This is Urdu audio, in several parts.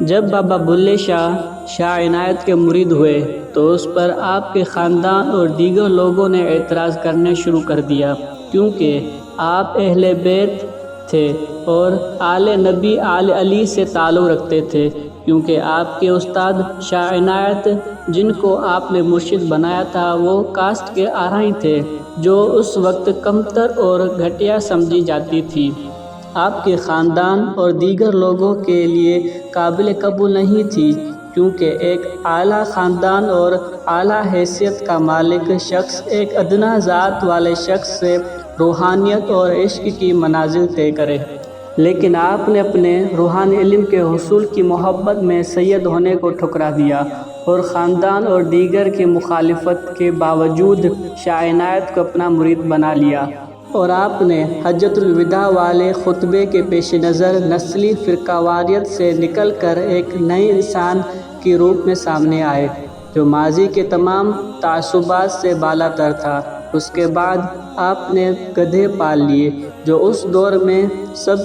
جب بابا بلے شاہ عنایت کے مرید ہوئے تو اس پر آپ کے خاندان اور دیگر لوگوں نے اعتراض کرنے شروع کر دیا، کیونکہ آپ اہل بیت تھے اور آل نبی آل علی سے تعلق رکھتے تھے، کیونکہ آپ کے استاد شاہ عنایت جن کو آپ نے مرشد بنایا تھا وہ کاسٹ کے آرائی تھے، جو اس وقت کمتر اور گھٹیا سمجھی جاتی تھی۔ آپ کے خاندان اور دیگر لوگوں کے لیے قابل قبول نہیں تھی، کیونکہ ایک اعلیٰ خاندان اور اعلیٰ حیثیت کا مالک شخص ایک ادنا ذات والے شخص سے روحانیت اور عشق کی منازل طے کرے۔ لیکن آپ نے اپنے روحانی علم کے حصول کی محبت میں سید ہونے کو ٹھکرا دیا اور خاندان اور دیگر کی مخالفت کے باوجود شاہ عنایت کو اپنا مرید بنا لیا، اور آپ نے حجۃ الوداع والے خطبے کے پیش نظر نسلی فرقہ واریت سے نکل کر ایک نئے انسان کے روپ میں سامنے آئے، جو ماضی کے تمام تعصبات سے بالا تر تھا۔ اس کے بعد آپ نے گدھے پال لیے، جو اس دور میں سب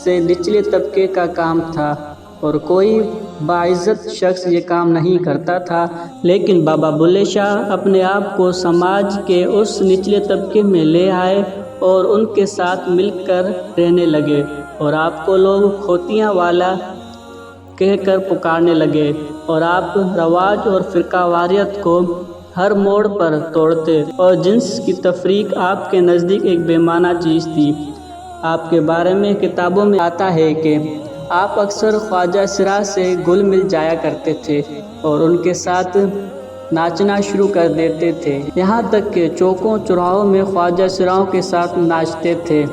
سے نچلے طبقے کا کام تھا، اور کوئی باعزت شخص یہ کام نہیں کرتا تھا۔ لیکن بابا بلے شاہ اپنے آپ کو سماج کے اس نچلے طبقے میں لے آئے اور ان کے ساتھ مل کر رہنے لگے، اور آپ کو لوگ کھوتیاں والا کہہ کر پکارنے لگے، اور آپ رواج اور فرقہ واریت کو ہر موڑ پر توڑتے، اور جنس کی تفریق آپ کے نزدیک ایک بے معنی چیز تھی۔ آپ کے بارے میں کتابوں میں آتا ہے کہ آپ اکثر خواجہ سرا سے گل مل جایا کرتے تھے اور ان کے ساتھ ناچنا شروع کر دیتے تھے، یہاں تک کہ چوکوں چوراہوں میں خواجہ سراؤں کے ساتھ ناچتے تھے۔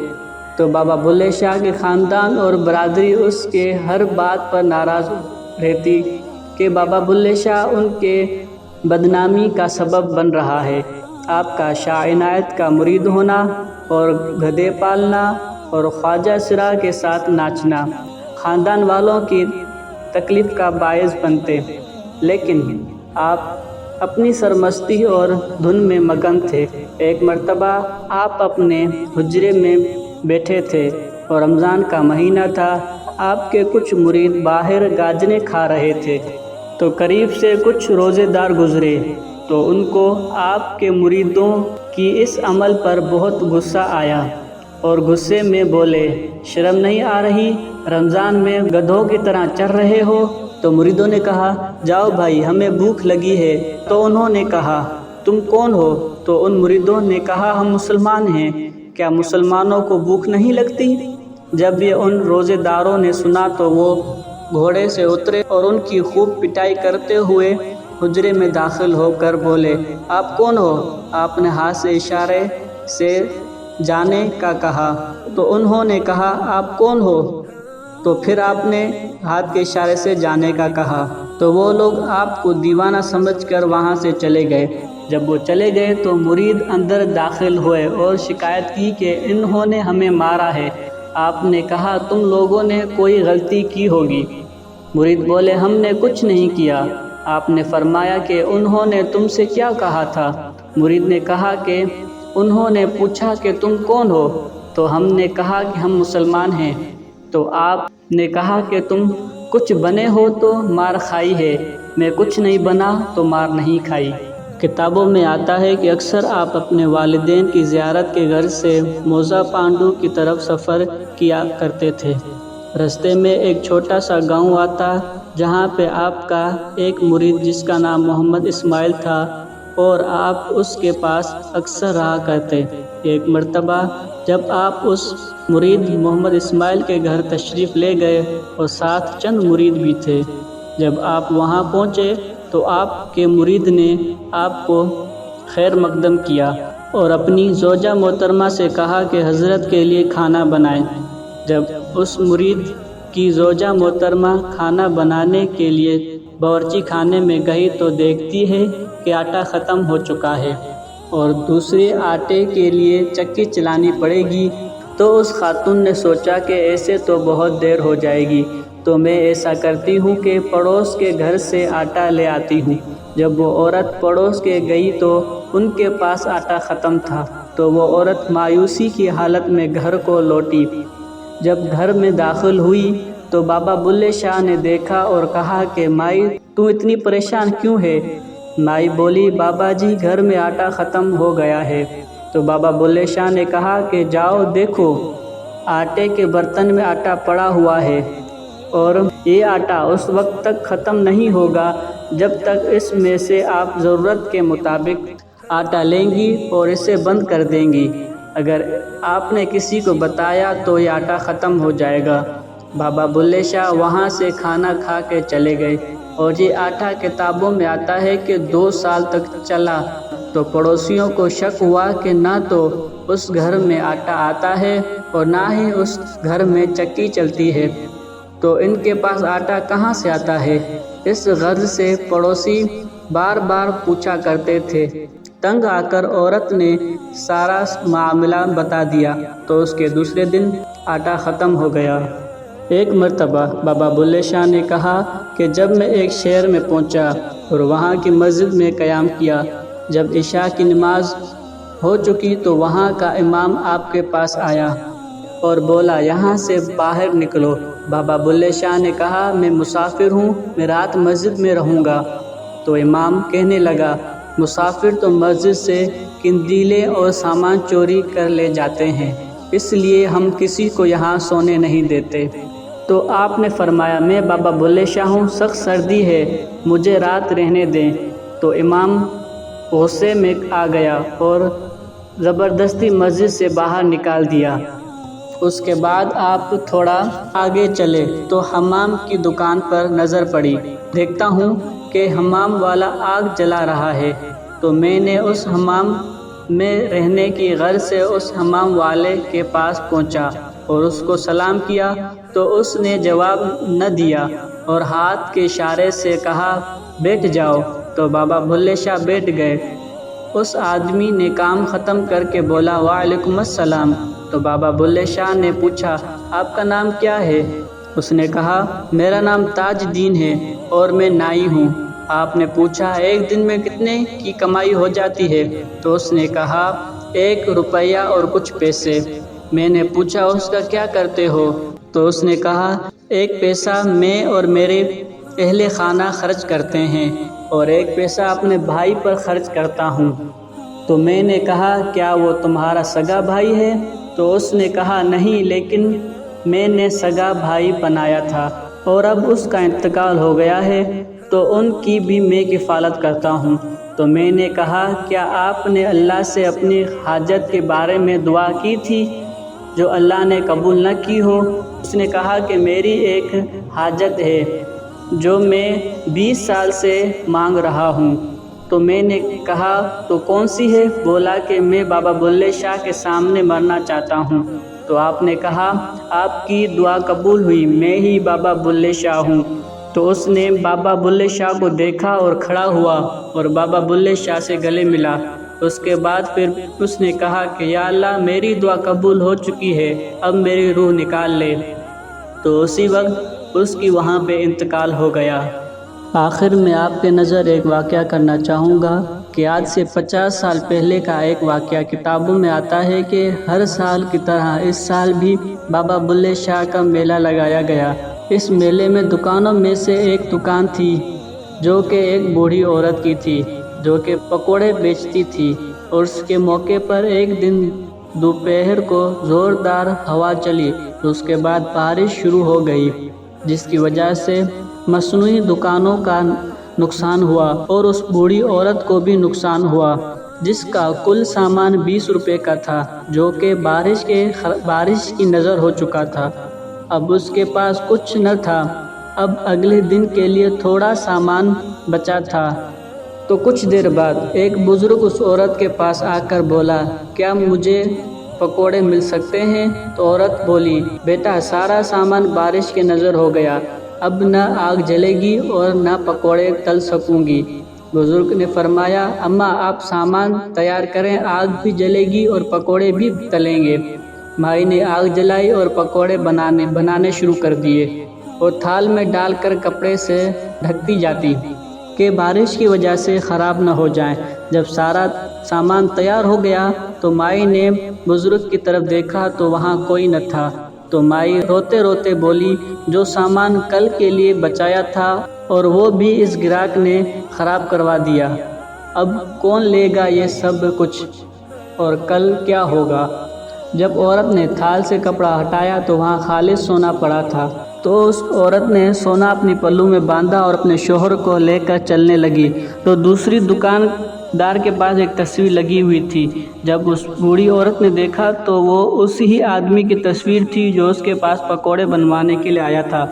تو بابا بلے شاہ کے خاندان اور برادری اس کے ہر بات پر ناراض رہتی کہ بابا بلے شاہ ان کے بدنامی کا سبب بن رہا ہے۔ آپ کا شاہ عنایت کا مرید ہونا اور گدھے پالنا اور خواجہ سرا کے ساتھ ناچنا خاندان والوں کی تکلیف کا باعث بنتے، لیکن آپ اپنی سرمستی اور دھن میں مگن تھے۔ ایک مرتبہ آپ اپنے حجرے میں بیٹھے تھے اور رمضان کا مہینہ تھا۔ آپ کے کچھ مرید باہر گاجریں کھا رہے تھے، تو قریب سے کچھ روزے دار گزرے، تو ان کو آپ کے مریدوں کی اس عمل پر بہت غصہ آیا، اور غصے میں بولے، شرم نہیں آ رہی؟ رمضان میں گدھوں کی طرح چر رہے ہو؟ تو مریدوں نے کہا، جاؤ بھائی، ہمیں بھوک لگی ہے۔ تو انہوں نے کہا، تم کون ہو؟ تو ان مریدوں نے کہا، ہم مسلمان ہیں۔ کیا مسلمانوں کو بھوک نہیں لگتی؟ جب یہ ان روزے داروں نے سنا تو وہ گھوڑے سے اترے اور ان کی خوب پٹائی کرتے ہوئے حجرے میں داخل ہو کر بولے، آپ کون ہو؟ آپ نے ہاتھ سے اشارے سے جانے کا کہا۔ تو انہوں نے کہا، آپ کون ہو؟ تو پھر آپ نے ہاتھ کے اشارے سے جانے کا کہا۔ تو وہ لوگ آپ کو دیوانہ سمجھ کر وہاں سے چلے گئے۔ جب وہ چلے گئے تو مرید اندر داخل ہوئے اور شکایت کی کہ انہوں نے ہمیں مارا ہے۔ آپ نے کہا، تم لوگوں نے کوئی غلطی کی ہوگی۔ مرید بولے، ہم نے کچھ نہیں کیا۔ آپ نے فرمایا کہ انہوں نے تم سے کیا کہا تھا؟ مرید نے کہا کہ انہوں نے پوچھا کہ تم کون ہو؟ تو ہم نے کہا کہ ہم مسلمان ہیں۔ تو آپ نے کہا کہ تم کچھ بنے ہو تو مار کھائی ہے، میں کچھ نہیں بنا تو مار نہیں کھائی۔ کتابوں میں آتا ہے کہ اکثر آپ اپنے والدین کی زیارت کے غرض سے موزہ پانڈو کی طرف سفر کیا کرتے تھے۔ رستے میں ایک چھوٹا سا گاؤں آتا، جہاں پہ آپ کا ایک مرید جس کا نام محمد اسماعیل تھا، اور آپ اس کے پاس اکثر رہا کرتے۔ ایک مرتبہ جب آپ اس مرید محمد اسماعیل کے گھر تشریف لے گئے اور ساتھ چند مرید بھی تھے، جب آپ وہاں پہنچے تو آپ کے مرید نے آپ کو خیر مقدم کیا اور اپنی زوجہ محترمہ سے کہا کہ حضرت کے لیے کھانا بنائیں۔ جب اس مرید کی زوجہ محترمہ کھانا بنانے کے لیے باورچی خانے میں گئی تو دیکھتی ہے کہ آٹا ختم ہو چکا ہے اور دوسرے آٹے کے لیے چکی چلانی پڑے گی۔ تو اس خاتون نے سوچا کہ ایسے تو بہت دیر ہو جائے گی، تو میں ایسا کرتی ہوں کہ پڑوس کے گھر سے آٹا لے آتی ہوں۔ جب وہ عورت پڑوس کے گئی تو ان کے پاس آٹا ختم تھا، تو وہ عورت مایوسی کی حالت میں گھر کو لوٹی۔ جب گھر میں داخل ہوئی تو بابا بلے شاہ نے دیکھا اور کہا کہ مائی تو اتنی پریشان کیوں ہے؟ مائی بولی بابا جی گھر میں آٹا ختم ہو گیا ہے۔ تو بابا بلے شاہ نے کہا کہ جاؤ دیکھو آٹے کے برتن میں آٹا پڑا ہوا ہے اور یہ آٹا اس وقت تک ختم نہیں ہوگا جب تک اس میں سے آپ ضرورت کے مطابق آٹا لیں گی اور اسے بند کر دیں گی۔ اگر آپ نے کسی کو بتایا تو یہ آٹا ختم ہو جائے گا۔ بابا بلے شاہ وہاں سے کھانا کھا کے چلے گئے اور یہ آٹا کتابوں میں آتا ہے کہ 2 سال تک چلا۔ تو پڑوسیوں کو شک ہوا کہ نہ تو اس گھر میں آٹا آتا ہے اور نہ ہی اس گھر میں چکی چلتی ہے، تو ان کے پاس آٹا کہاں سے آتا ہے؟ اس غرض سے پڑوسی بار بار پوچھا کرتے تھے۔ تنگ آ کر عورت نے سارا معاملہ بتا دیا تو اس کے دوسرے دن آٹا ختم ہو گیا۔ ایک مرتبہ بابا بلے شاہ نے کہا کہ جب میں ایک شہر میں پہنچا اور وہاں کی مسجد میں قیام کیا، جب عشاء کی نماز ہو چکی تو وہاں کا امام آپ کے پاس آیا اور بولا یہاں سے باہر نکلو۔ بابا بلے شاہ نے کہا میں مسافر ہوں، میں رات مسجد میں رہوں گا۔ تو امام کہنے لگا مسافر تو مسجد سے قندیلیں اور سامان چوری کر لے جاتے ہیں، اس لیے ہم کسی کو یہاں سونے نہیں دیتے۔ تو آپ نے فرمایا میں بابا بلے شاہ ہوں، سخت سردی ہے، مجھے رات رہنے دیں۔ تو امام غصے میں آ گیا اور زبردستی مسجد سے باہر نکال دیا۔ اس کے بعد آپ تھوڑا آگے چلے تو حمام کی دکان پر نظر پڑی۔ دیکھتا ہوں کہ حمام والا آگ جلا رہا ہے، تو میں نے اس حمام میں رہنے کی غرض سے اس حمام والے کے پاس پہنچا اور اس کو سلام کیا تو اس نے جواب نہ دیا اور ہاتھ کے اشارے سے کہا بیٹھ جاؤ۔ تو بابا بلے شاہ بیٹھ گئے۔ اس آدمی نے کام ختم کر کے بولا وعلیکم السلام۔ تو بابا بلے شاہ نے پوچھا آپ کا نام کیا ہے؟ اس نے کہا میرا نام تاج الدین ہے اور میں نائی ہوں۔ آپ نے پوچھا ایک دن میں کتنے کی کمائی ہو جاتی ہے؟ تو اس نے کہا 1 روپیہ اور کچھ پیسے۔ میں نے پوچھا اس کا کیا کرتے ہو؟ تو اس نے کہا 1 پیسہ میں اور میرے اہل خانہ خرچ کرتے ہیں اور 1 پیسہ اپنے بھائی پر خرچ کرتا ہوں۔ تو میں نے کہا کیا وہ تمہارا سگا بھائی ہے؟ تو اس نے کہا نہیں، لیکن میں نے سگا بھائی بنایا تھا اور اب اس کا انتقال ہو گیا ہے، تو ان کی بھی میں کفالت کرتا ہوں۔ تو میں نے کہا کیا آپ نے اللہ سے اپنی حاجت کے بارے میں دعا کی تھی جو اللہ نے قبول نہ کی ہو؟ اس نے کہا کہ میری ایک حاجت ہے جو میں 20 سال سے مانگ رہا ہوں۔ تو میں نے کہا تو کون سی ہے؟ بولا کہ میں بابا بلے شاہ کے سامنے مرنا چاہتا ہوں۔ تو آپ نے کہا آپ کی دعا قبول ہوئی، میں ہی بابا بلے شاہ ہوں۔ تو اس نے بابا بلے شاہ کو دیکھا اور کھڑا ہوا اور بابا بلے شاہ سے گلے ملا۔ اس کے بعد پھر اس نے کہا کہ یا اللہ میری دعا قبول ہو چکی ہے، اب میری روح نکال لے۔ تو اسی وقت اس کی وہاں پہ انتقال ہو گیا۔ آخر میں آپ کے نظر ایک واقعہ کرنا چاہوں گا کہ آج سے 50 سال پہلے کا ایک واقعہ کتابوں میں آتا ہے کہ ہر سال کی طرح اس سال بھی بابا بلے شاہ کا میلہ لگایا گیا۔ اس میلے میں دکانوں میں سے ایک دکان تھی جو کہ ایک بوڑھی عورت کی تھی جو کہ پکوڑے بیچتی تھی، اور اس کے موقع پر ایک دن دوپہر کو زوردار ہوا چلی، اس کے بعد بارش شروع ہو گئی جس کی وجہ سے مصنوعی دکانوں کا نقصان ہوا اور اس بوڑھی عورت کو بھی نقصان ہوا، جس کا کل سامان 20 روپے کا تھا جو کہ بارش کی نظر ہو چکا تھا۔ اب اس کے پاس کچھ نہ تھا، اب اگلے دن کے لیے تھوڑا سامان بچا تھا۔ تو کچھ دیر بعد ایک بزرگ اس عورت کے پاس آ کر بولا کیا مجھے پکوڑے مل سکتے ہیں؟ تو عورت بولی بیٹا سارا سامان بارش کے نظر ہو گیا، اب نہ آگ جلے گی اور نہ پکوڑے تل سکوں گی۔ بزرگ نے فرمایا اماں آپ سامان تیار کریں، آگ بھی جلے گی اور پکوڑے بھی تلیں گے۔ مائی نے آگ جلائی اور پکوڑے بنانے شروع کر دیے اور تھال میں ڈال کر کپڑے سے ڈھکتی جاتی کہ بارش کی وجہ سے خراب نہ ہو جائیں۔ جب سارا سامان تیار ہو گیا تو مائی نے بزرگ کی طرف دیکھا تو وہاں کوئی نہ تھا، تو تو مائی روتے روتے بولی جو سامان کل کے لیے بچایا تھا اور وہ بھی اس گراہک نے خراب کروا دیا، اب کون لے گا یہ سب کچھ اور کل کیا ہوگا؟ جب عورت نے تھال سے کپڑا ہٹایا تو وہاں خالص سونا پڑا تھا، تو اس عورت نے سونا اپنی پلو میں باندھا اور اپنے شوہر کو لے کر چلنے لگی تو دوسری دکاندار کے پاس ایک تصویر لگی ہوئی تھی۔ جب اس بوڑھی عورت نے دیکھا تو وہ اس ہی آدمی کی تصویر تھی جو اس کے پاس پکوڑے بنوانے کے لیے آیا تھا۔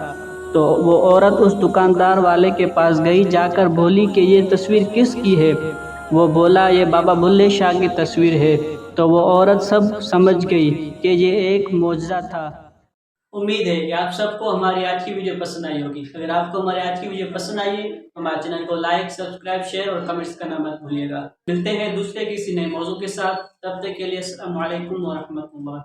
تو وہ عورت اس دکاندار والے کے پاس گئی، جا کر بولی کہ یہ تصویر کس کی ہے؟ وہ بولا یہ بابا بلے شاہ کی تصویر ہے۔ تو وہ عورت سب سمجھ گئی کہ یہ ایک معجزہ تھا۔ امید ہے کہ آپ سب کو ہماری آج کی ویڈیو پسند آئی ہوگی۔ اگر آپ کو ہماری آج کی ویڈیو پسند آئی ہے تو ہمارے چینل کو لائک، سبسکرائب، شیئر اور کمنٹس کرنا مت بھولیے گا۔ ملتے ہیں دوسرے کسی نئے موضوع کے ساتھ، تب تک کے لیے السلام علیکم ورحمۃ اللہ۔